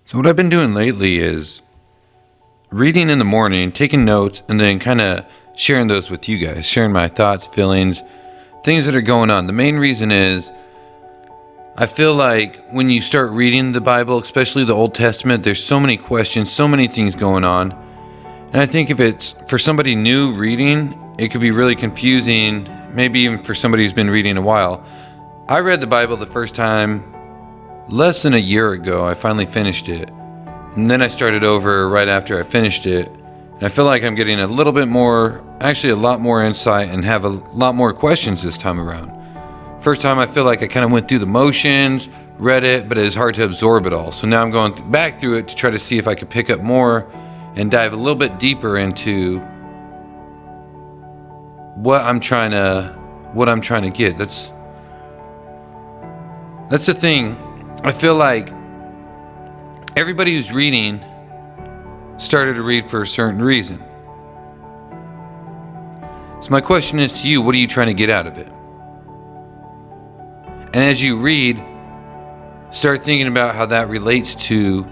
So what I've been doing lately is reading in the morning, taking notes, and then kind of sharing those with you guys, sharing my thoughts, feelings, things that are going on. The main reason is I feel like when you start reading the Bible, especially the Old Testament, there's so many questions, so many things going on. And I think if it's for somebody new reading, it could be really confusing, maybe even for somebody who's been reading a while. I read the Bible the first time less than a year ago. I finally finished it. And then I started over right after I finished it. And I feel like I'm getting a little bit more, actually a lot more insight and have a lot more questions this time around. First time I feel like I kind of went through the motions, read it, but it was hard to absorb it all. So now I'm going back through it to try to see if I could pick up more and dive a little bit deeper into what I'm trying to get. That's the thing. I feel like everybody who's reading started to read for a certain reason. So my question is to you, what are you trying to get out of it? And as you read, start thinking about how that relates to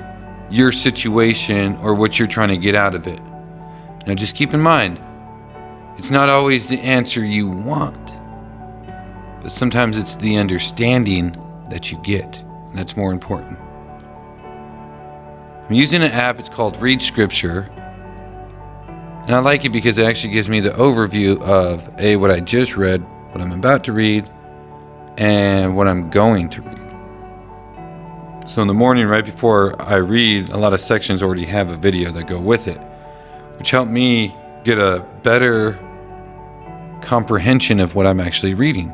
your situation or what you're trying to get out of it. Now just keep in mind, it's not always the answer you want, but sometimes it's the understanding that you get, and that's more important. I'm using an app, it's called Read Scripture, and I like it because it actually gives me the overview of what I just read, what I'm about to read, and what I'm going to read. So in the morning, right before I read, a lot of sections already have a video that go with it, which helped me get a better comprehension of what I'm actually reading.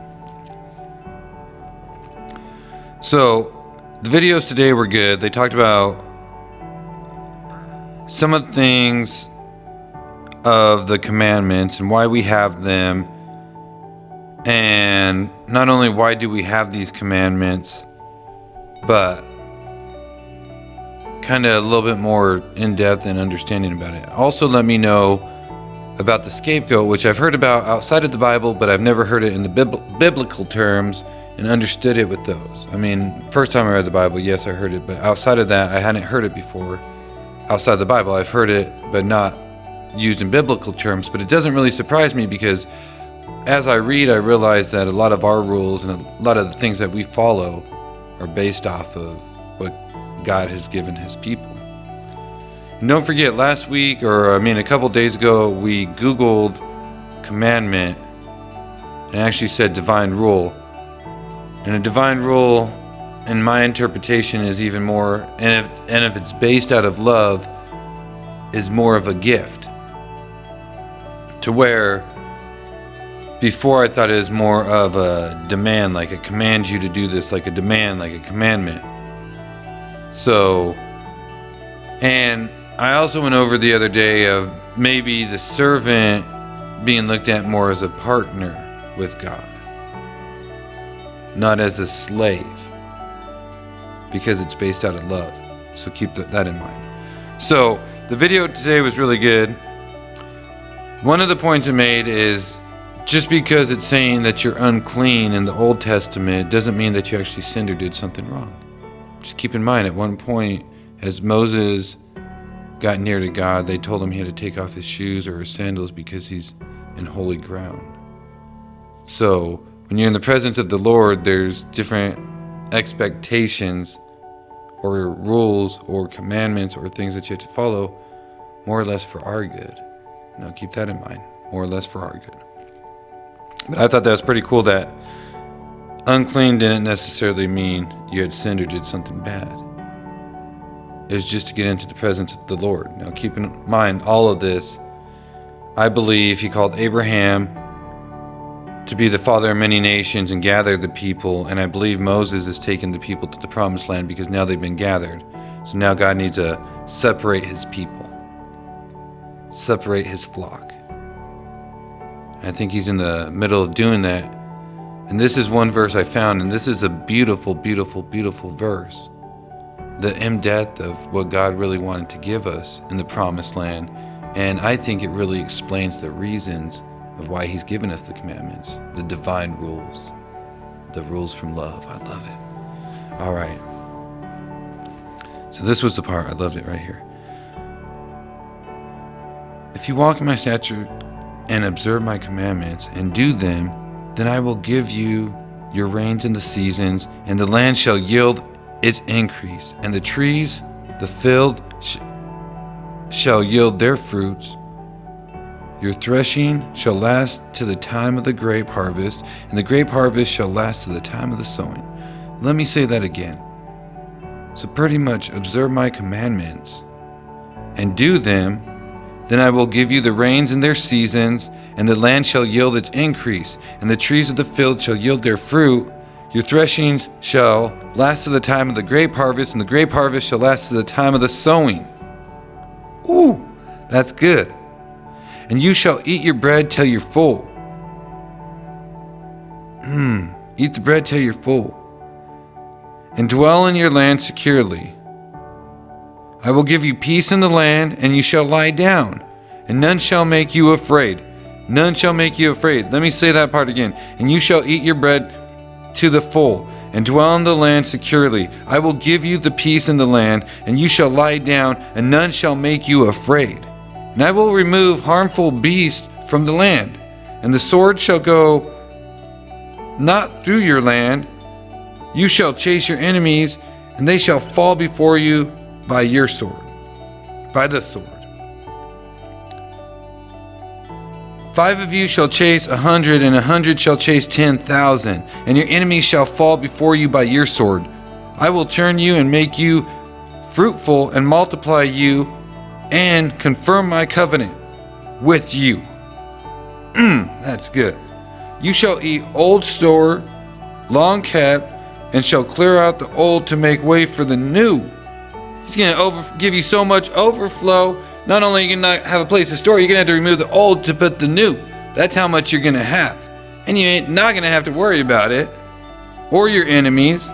So the videos today were good. They talked about some of the things of the commandments and why we have them, and not only why do we have these commandments, but kind of a little bit more in-depth and understanding about it. Also let me know about the scapegoat, which I've heard about outside of the Bible, but I've never heard it in the biblical terms and understood it with those. I mean, first time I read the Bible, yes, I heard it, but outside of that, I hadn't heard it before. Outside the Bible, I've heard it, but not used in biblical terms. But it doesn't really surprise me because as I read, I realize that a lot of our rules and a lot of the things that we follow are based off of what God has given his people. And don't forget, a couple days ago, we Googled commandment and actually said divine rule. And a divine rule, in my interpretation, is even more, and if it's based out of love, is more of a gift. To where before I thought it was more of a demand, like it commands you to do this, like a demand, like a commandment. So, and I also went over the other day of maybe the servant being looked at more as a partner with God, not as a slave, because it's based out of love. So keep that in mind. So the video today was really good. One of the points I made is just because it's saying that you're unclean in the Old Testament doesn't mean that you actually sinned or did something wrong. Just keep in mind, at one point, as Moses got near to God, they told him he had to take off his shoes or his sandals because he's in holy ground. So when you're in the presence of the Lord, there's different expectations or rules or commandments or things that you have to follow, more or less for our good. Now keep that in mind, more or less for our good. But I thought that was pretty cool that unclean didn't necessarily mean you had sinned or did something bad. It was just to get into the presence of the Lord. Now keep in mind all of this. I believe he called Abraham to be the father of many nations and gather the people, and I believe Moses has taken the people to the promised land because now they've been gathered. So now God needs to separate his people, separate his flock. And I think he's in the middle of doing that. And this is one verse I found, and this is a beautiful, beautiful, beautiful verse. The in-depth of what God really wanted to give us in the promised land. And I think it really explains the reasons of why he's given us the commandments, the divine rules, the rules from love. I love it. All right. So this was the part, I loved it right here. If you walk in my statutes and observe my commandments and do them, then I will give you your rains in the seasons, and the land shall yield its increase, and the trees, the field shall yield their fruits. Your threshing shall last to the time of the grape harvest, and the grape harvest shall last to the time of the sowing. Let me say that again. So pretty much observe my commandments and do them, then I will give you the rains in their seasons, and the land shall yield its increase, and the trees of the field shall yield their fruit. Your threshings shall last to the time of the grape harvest, and the grape harvest shall last to the time of the sowing. Ooh, that's good. And you shall eat your bread till you're full. Eat the bread till you're full. And dwell in your land securely. I will give you peace in the land, and you shall lie down, and none shall make you afraid. None shall make you afraid. Let me say that part again. And you shall eat your bread to the full, and dwell in the land securely. I will give you the peace in the land, and you shall lie down, and none shall make you afraid. And I will remove harmful beasts from the land, and the sword shall go not through your land. You shall chase your enemies, and they shall fall before you by your sword, by the sword. 5 of you shall chase 100, and 100 shall chase 10,000, and your enemies shall fall before you by your sword. I will turn you and make you fruitful and multiply you, and confirm my covenant with you. That's good. You shall eat old store, long kept, and shall clear out the old to make way for the new. He's going to give you so much overflow. Not only are you going to have a place to store, you're going to have to remove the old to put the new. That's how much you're going to have. And you ain't not going to have to worry about it or your enemies.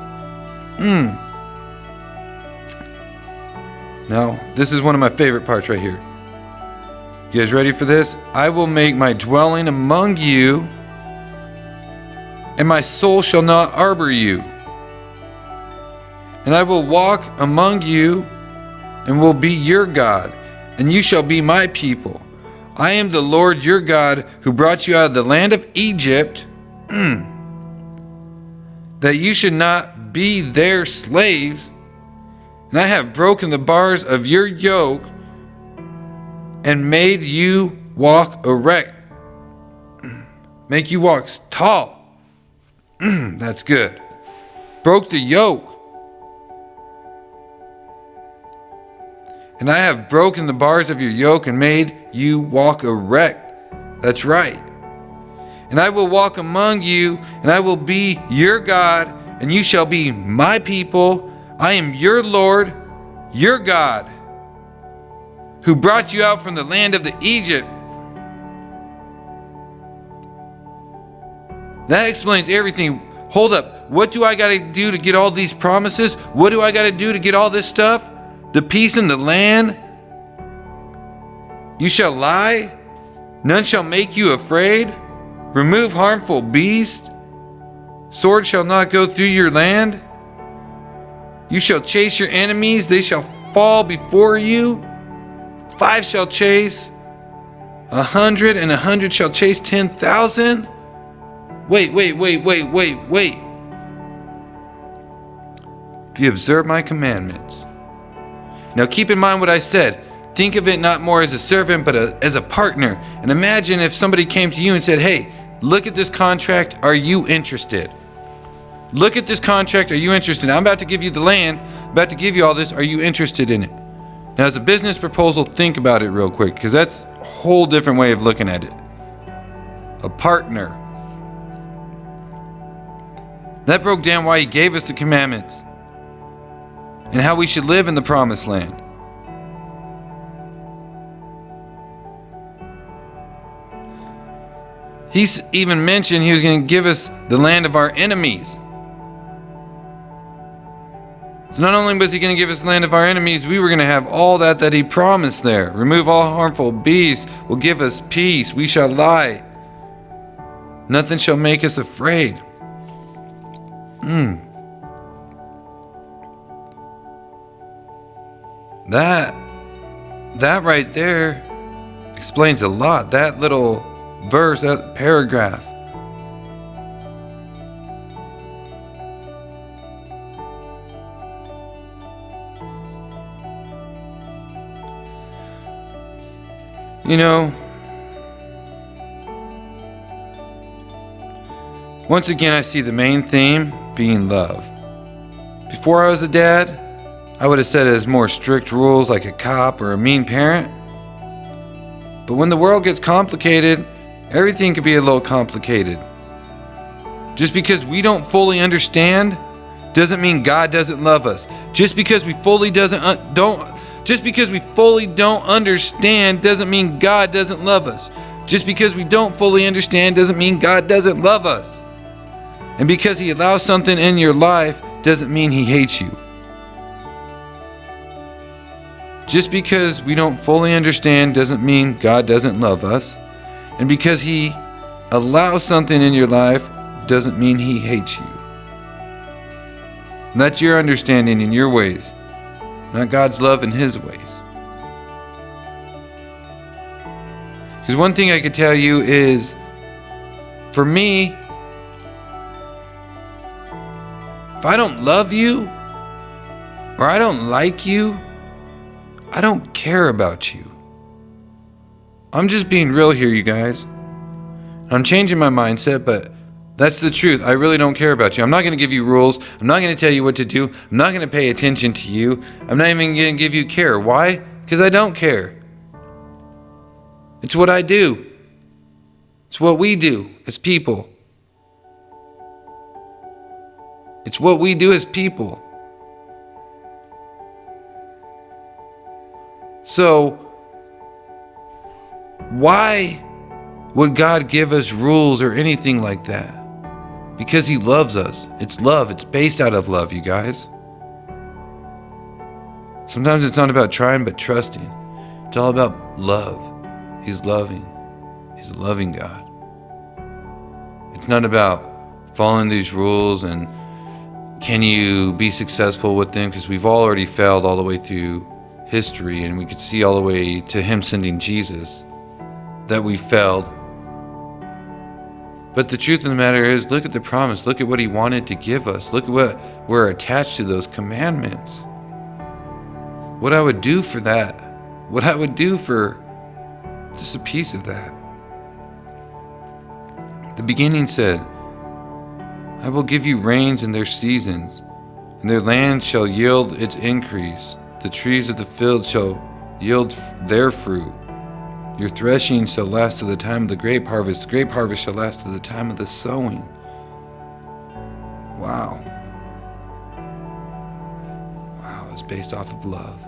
Now, this is one of my favorite parts right here. You guys ready for this? I will make my dwelling among you, and my soul shall not harbor you. And I will walk among you, and will be your God, and you shall be my people. I am the Lord your God, who brought you out of the land of Egypt, that you should not be their slaves. And I have broken the bars of your yoke, and made you walk erect. Make you walk tall. That's good. Broke the yoke. And I have broken the bars of your yoke and made you walk erect. That's right. And I will walk among you, and I will be your God, and you shall be my people. I am your Lord, your God, who brought you out from the land of the Egypt. That explains everything. Hold up. What do I got to do to get all these promises? What do I got to do to get all this stuff? The peace in the land? You shall lie? None shall make you afraid? Remove harmful beasts? Sword shall not go through your land? You shall chase your enemies, they shall fall before you. 5 shall chase 100, and 100 shall chase 10,000. Wait. If you observe my commandments. Now keep in mind what I said. Think of it not more as a servant, but as a partner. And imagine if somebody came to you and said, hey, look at this contract. Are you interested? Look at this contract. Are you interested? I'm about to give you the land. I'm about to give you all this. Are you interested in it? Now, as a business proposal, think about it real quick, because that's a whole different way of looking at it. A partner. That broke down why he gave us the commandments and how we should live in the promised land. He's even mentioned he was going to give us the land of our enemies. So not only was he going to give us the land of our enemies, we were going to have all that he promised there. Remove all harmful beasts, will give us peace. We shall lie. Nothing shall make us afraid. That right there explains a lot. That little verse, that paragraph. You know, once again, I see the main theme being love. Before I was a dad, I would have said it as more strict rules like a cop or a mean parent. But when the world gets complicated, everything can be a little complicated. Just because we don't fully understand doesn't mean God doesn't love us. Just because we fully don't understand doesn't mean God doesn't love us. Just because we don't fully understand doesn't mean God doesn't love us. And because He allows something in your life doesn't mean He hates you. Just because we don't fully understand doesn't mean God doesn't love us. And because He allows something in your life doesn't mean He hates you. And that's your understanding in your ways, not God's love in His ways. Because one thing I could tell you is, for me, if I don't love you, or I don't like you, I don't care about you. I'm just being real here, you guys. I'm changing my mindset, but that's the truth. I really don't care about you. I'm not going to give you rules. I'm not going to tell you what to do. I'm not going to pay attention to you. I'm not even going to give you care. Why? Because I don't care. It's what I do. It's what we do as people. It's what we do as people. So, why would God give us rules or anything like that? Because He loves us. It's love. It's based out of love, you guys. Sometimes it's not about trying, but trusting. It's all about love. He's loving. He's a loving God. It's not about following these rules and can you be successful with them, because we've already failed all the way through history, and we could see all the way to Him sending Jesus that we failed. But the truth of the matter is, look at the promise. Look at what He wanted to give us. Look at what we're attached to, those commandments. What I would do for that. What I would do for just a piece of that. The beginning said, I will give you rains in their seasons, and their land shall yield its increase. The trees of the field shall yield their fruit. Your threshing shall last to the time of the grape harvest. The grape harvest shall last to the time of the sowing. Wow. Wow, it's based off of love.